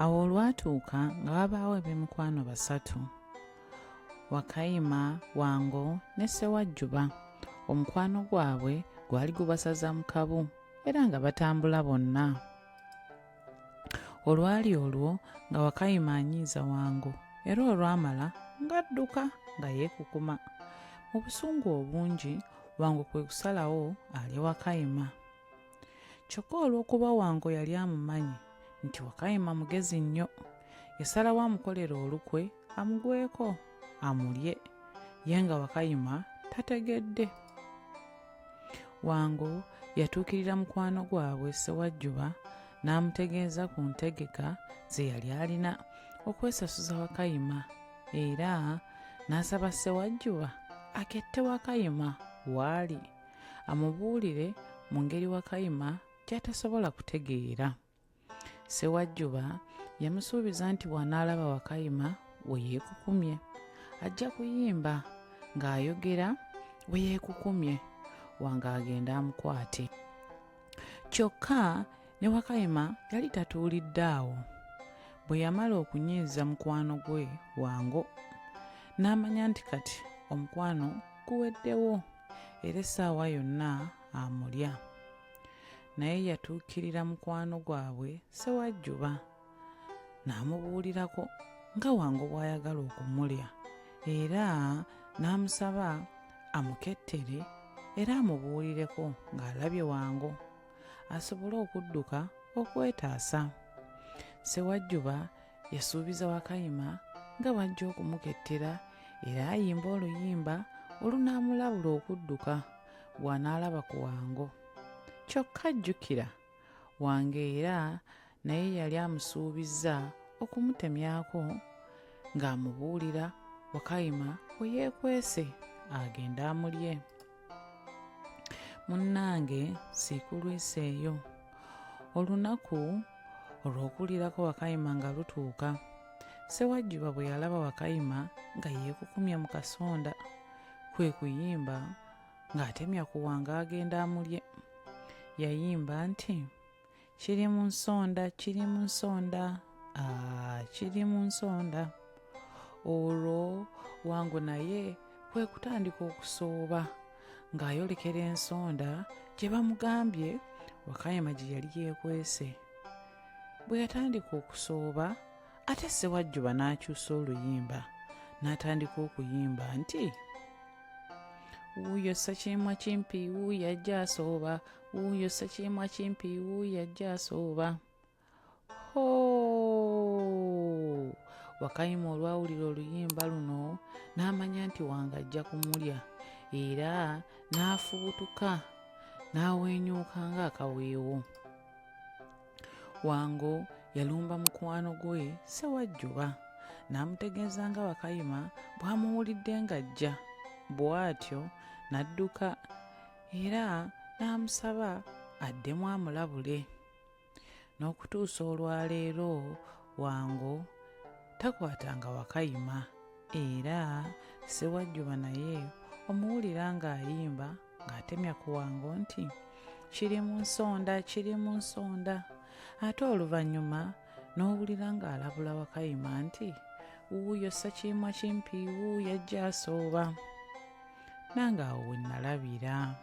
Awo olwatuuka nga wabaawo eb'emikwano basatu, Wakayima, Wango ne Ssewajjuba. Omukwano gwabwe gwali gubasaza mu kabu era nga batambula bonna. Olwali olwo nga Wakayima anyiiza Wango era olwamala ng'adduka nga yeekukuma. Mu busungu obungi Wango kwe kusalawo alye Wakayima. Kyokka olw'okuba Wango yali amumanyi nti Wakayima mugezi nnyo, yasalawo amukolera olukwe amugweko amulye, ye nga Wakayima tategedde. Wango yatuukirira mukwano gwabwe Ssewajjuba n'amutegeeza ku ntegeka ze yali alina okwesasuza Wakayima, era n'asaba Ssewajjuba akette Wakayima waali amubuulire mu ngeri Wakayima gy'atasobola kutegeera. Ssewajjuba yamusuubiza nti bw'anaalaba Wakayima we yeekukumye ajja kuyimba ng'ayogera we yeekukumye, Wango agenda amukwate. Kyokka ne Wakayima yali tatuulidde awo. Bwe yamala okunyiiza mukwano gwe Wango n'amanya nti kati omukwano guweddewo era essaawa yonna amulya. Naye yatuukirira mukwano gwabwe Ssewajjuba n'amubuulirako nga Wango bw'ayagala okumulya, era n'amusaba amukettere era amubuulireko ng'alabye Wango asobole okudduka okwetaasa. Ssewajjuba yasuubiza Wakayima nga bw'ajja okumukettera era ayimba oluyimba olunaamulabula okudduka bw'anaalaba ku Wango. Kyokka jjukira, Wango era naye yali amusuubizza okumutemyako ng'amubuulira Wakayima we yeekwese agenda amulye. Munnange siikulwiseeyo. Olunaku olw'okuliirako Wakayima nga lutuuka, Ssewajjuba bwe yalaba Wakayima nga yeekukumye mu kasonda, kwe kuyimba ng'atemya ku Wango agenda amulye. Yayimba nti, kiri mu nsonda, kiri mu nsonda, kiri mu nsonda. Olwo Wango naye kwe kutandika okusooba ng'ayolekera ensonda gye bamugambye Wakayima gye yali yeekwese. Bwe yatandika okusooba ate Ssewajjuba n'akyusa oluyimba n'atandika okuyimba nti, wuuyo Ssakirimwa kimpi wuuyo ajja asooba, wuuyo Ssakirimwa kimpi wuuyo ajja asooba. Hoo! Wakayima olwawulira oluyimba luno n'amanya nti Wango ajja kumulya era n'afubutuka n'awenyuuka ng'akaweewo. Wango yalumba mukwano gwe Ssewajjuba n'amutegeeza nga Wakayima bw'amuwulidde ng'ajja, bw'atyo n'adduka era n'amusaba addemu amulabule. N'okutuusa olwaleero Wango takwatanga Wakayima, era Ssewajjuba naye omuwulira ng'ayimba ng'atemya ku Wango nti, kiri mu nsonda, kiri mu nsonda. Ate oluvannyuma n'owulira ng'alabula Wakayima nti, wuuyo Ssakirimwa kimpi wuuyo ajja asooba. Nange awo we nalabira.